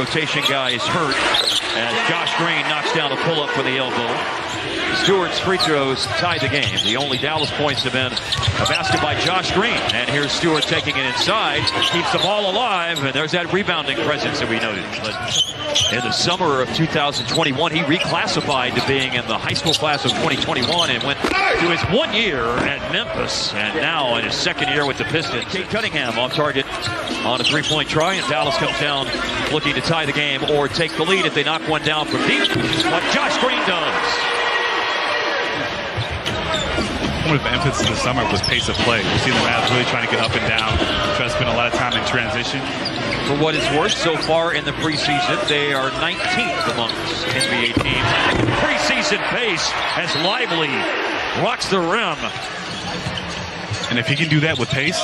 rotation guy is hurt as Josh Green knocks down a pull-up for the elbow. Stewart's free throws tied the game. The only Dallas points have been a basket by Josh Green. And here's Stewart taking it inside, keeps the ball alive, and there's that rebounding presence that we noted. But in the summer of 2021, he reclassified to being in the high school class of 2021 and went to his 1 year at Memphis, and now in his second year with the Pistons. Cade Cunningham off target on a three-point try, and Dallas comes down looking to tie the game or take the lead if they knock one down from deep, which is what Josh Green does. One of the emphasis this summer was pace of play. We've seen the Mavs really trying to get up and down, try to spend a lot of time in transition. For what it's worth, so far in the preseason, they are 19th amongst NBA teams. Preseason pace as Lively rocks the rim. And if he can do that with pace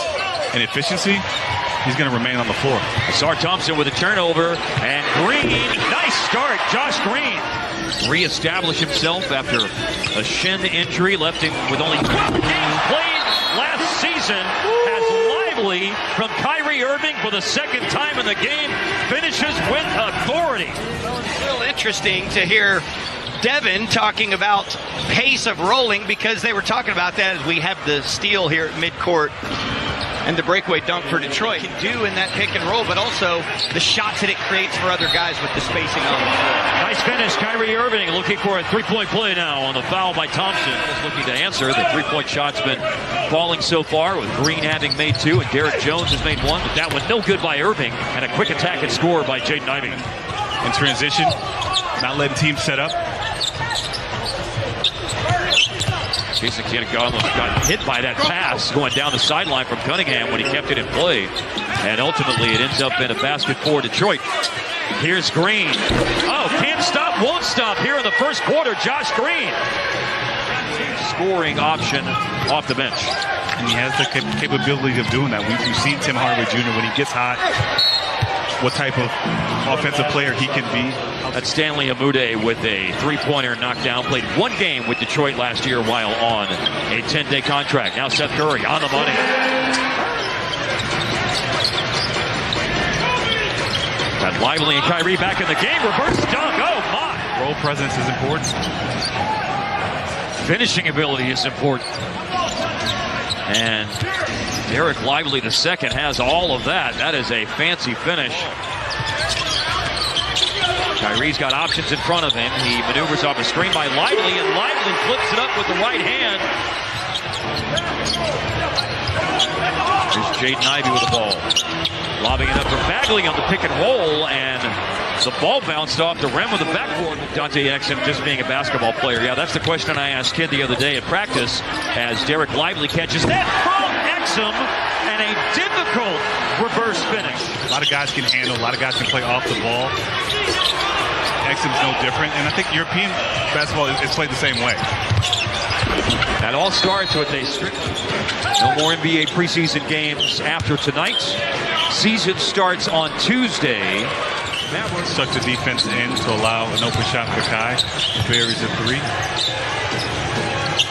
and efficiency, he's going to remain on the floor. Ausar Thompson with a turnover, and Green, nice start, Josh Green. Reestablish himself after a shin injury, left him with only 12 games played last season. As Lively from Kyrie Irving for the second time in the game finishes with authority. Well, it's still interesting to hear Devin talking about pace of rolling, because they were talking about that as we have the steal here at midcourt and the breakaway dunk for Detroit. Can do in that pick and roll, but also the shots that it creates for other guys with the spacing on the floor. Nice finish, Kyrie Irving looking for a three-point play now on the foul by Thompson. Just looking to answer. The three-point shot's been falling so far, with Green having made two and Derek Jones has made one, but that one no good by Irving, and a quick attack and score by Jaden Ivey. In transition, not letting teams set up. Jason Kidd almost got hit by that pass going down the sideline from Cunningham when he kept it in play. And ultimately it ends up in a basket for Detroit. Here's Green. Oh, can't stop, won't stop here in the first quarter. Josh Green. Scoring option off the bench. And he has the capability of doing that. We've seen Tim Hardaway Jr. when he gets hot, what type of offensive player he can be. That's Stanley Amude with a three-pointer knockdown. Played one game with Detroit last year while on a 10-day contract. Now Seth Curry on the money. Got Lively and Kyrie back in the game. Reverse dunk. Oh, my. Role presence is important. Finishing ability is important. And Derek Lively II has all of that. That is a fancy finish. Kyrie's got options in front of him. He maneuvers off a screen by Lively, and Lively flips it up with the right hand. Here's Jaden Ivey with the ball. Lobbing it up for Bagley on the pick and roll, and the ball bounced off the rim of the backboard with Dante Exum just being a basketball player. Yeah, that's the question I asked Kidd the other day at practice, as Derek Lively catches that from Exum, and a difficult reverse finish. A lot of guys can handle, a lot of guys can play off the ball. Exum's no different, and I think European basketball is played the same way. That all starts with a strict. No more NBA preseason games after tonight. Season starts on Tuesday. Mavericks tuck the defense in to allow an open shot for Kai. Buries a three.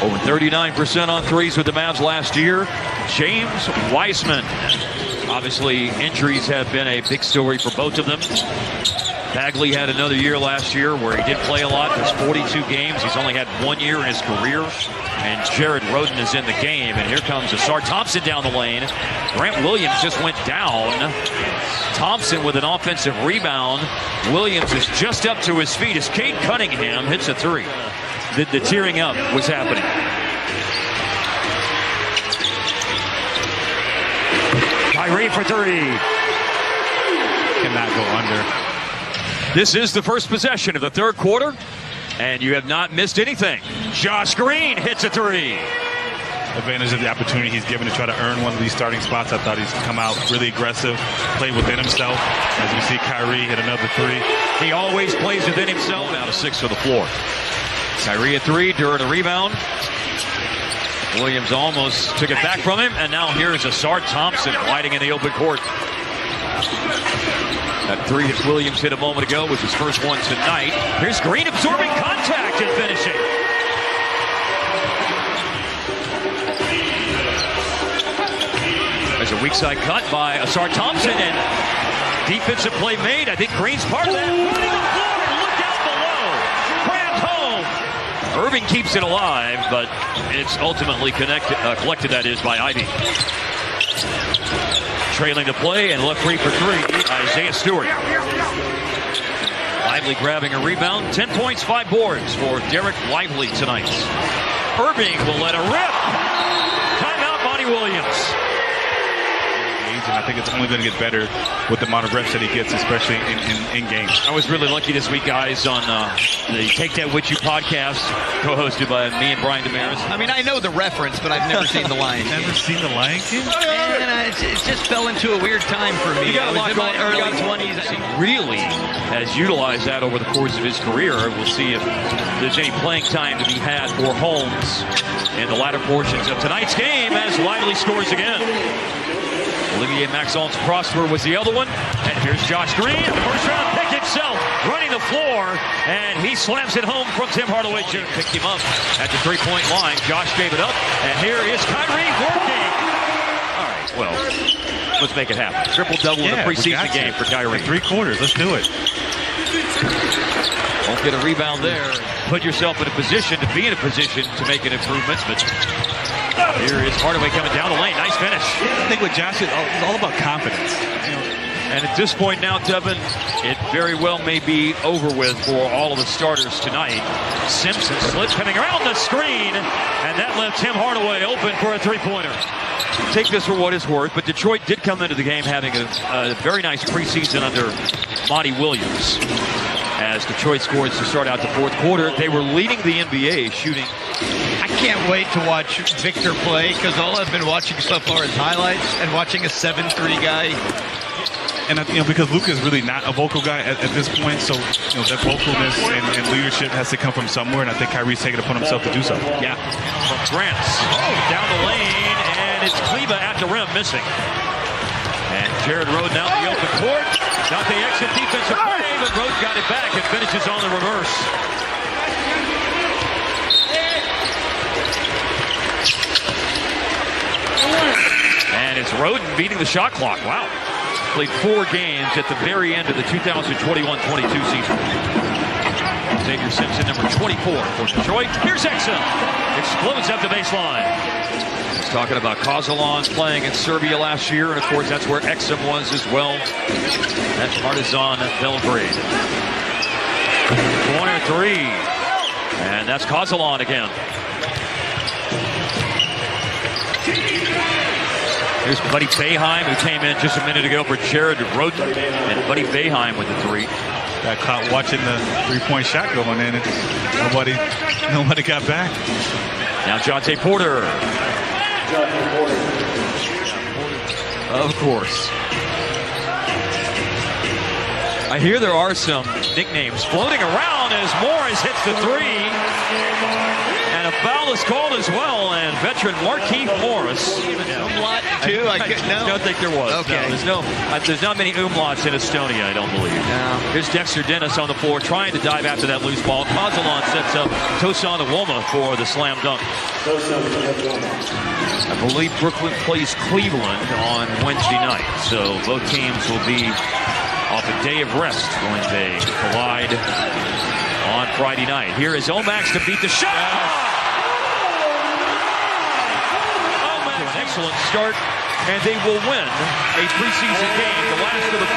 Over 39% on threes with the Mavs last year. James Wiseman. Obviously, injuries have been a big story for both of them. Bagley had another year last year where he did play a lot. There's 42 games. He's only had 1 year in his career. And Jared Rhoden is in the game. And here comes Ausar Thompson down the lane. Grant Williams just went down. Thompson with an offensive rebound. Williams is just up to his feet as Cade Cunningham hits a three. The tearing up was happening. Kyrie for three. Cannot go under. This is the first possession of the third quarter, and you have not missed anything. Josh Green hits a three. Advantage of the opportunity he's given to try to earn one of these starting spots. I thought he's come out really aggressive, played within himself. As you see Kyrie hit another three. He always plays within himself. Out of 6 for the floor. Kyrie a three, Durant a rebound. Williams almost took it back from him, and now here's Ausar Thompson gliding in the open court. That three that Williams hit a moment ago was his first one tonight. Here's Green absorbing contact and finishing. There's a weak side cut by Ausar Thompson, and Defensive play made. I think Green's part of that. Running the floor. Look out below. Crammed home. Irving keeps it alive, but it's ultimately collected, that is, by Ivy. Trailing the play and left free for three. Isaiah Stewart. Lively grabbing a rebound. 10 points, 5 boards for Derek Lively tonight. Irving will let a rip. Timeout, Monty Williams. And I think it's only going to get better with the amount of reps that he gets, especially in games. I was really lucky this week, guys, on the Take That With You podcast, co-hosted by me and Brian Damaris. I mean, I know the reference, but I've never seen The Lion King. Never seen The Lion King? And it just fell into a weird time for me. You got a lot going on. Early 20s. He really has utilized that over the course of his career. We'll see if there's any playing time to be had for Holmes in the latter portions of tonight's game as Lively scores again. Olivier Maxence Prosper was the other one. And here's Josh Green, first round pick itself, running the floor, and he slams it home from Tim Hardaway Jr. Picked him up at the three-point line. Josh gave it up, and here is Kyrie working. All right, well, let's make it happen. Triple-double in a preseason game for Kyrie. 3 quarters, let's do it. Won't get a rebound there. Put yourself in a position to be in a position to make an improvement, but here is Hardaway coming down the lane. Nice finish. I think with Josh, it's all about confidence. And at this point now, Devin, it very well may be over with for all of the starters tonight. Simpson slips coming around the screen, and that left Tim Hardaway open for a three-pointer. Take this for what it's worth, but Detroit did come into the game having a very nice preseason under Monty Williams. As Detroit scores to start out the fourth quarter, they were leading the NBA shooting. I can't wait to watch Victor play because all I've been watching so far is highlights and watching a 7'3" guy. And because Luka is really not a vocal guy at this point, so that vocalness and leadership has to come from somewhere, and I think Kyrie's taking it upon himself to do so. Yeah, from Grants down the lane, and it's Kleba at the rim missing. And Jared Rhoden out in the open court. Not the exit defensive play, but Rhoden got it back and finishes on the reverse. And it's Rhoden beating the shot clock. Wow. Played 4 games at the very end of the 2021-22 season. Xavier Simpson, number 24 for Detroit. Here's Exum. Explodes up the baseline. He's talking about Kozolans playing in Serbia last year, and of course that's where Exum was as well. That's Partizan Belgrade. Corner 3. And that's Kozolan again. Here's Buddy Boeheim, who came in just a minute ago for Jared Rhoden. And Buddy Boeheim with the 3. Got caught watching the three-point shot going in, and nobody got back. Now Jonte Porter. Of course. I hear there are some nicknames floating around as Morris hits the 3. And a foul is called as well, and veteran Markieff Morris. Umlaut, too? I don't think there was. Okay. No, there's not many umlauts in Estonia, I don't believe. No. Here's Dexter Dennis on the floor trying to dive after that loose ball. Kozolan sets up Tosan Awoma for the slam dunk. I believe Brooklyn plays Cleveland on Wednesday night, so both teams will be off a day of rest when they collide on Friday night. Here is Omax to beat the shot. Omax, an excellent start, and they will win a preseason game, the last of the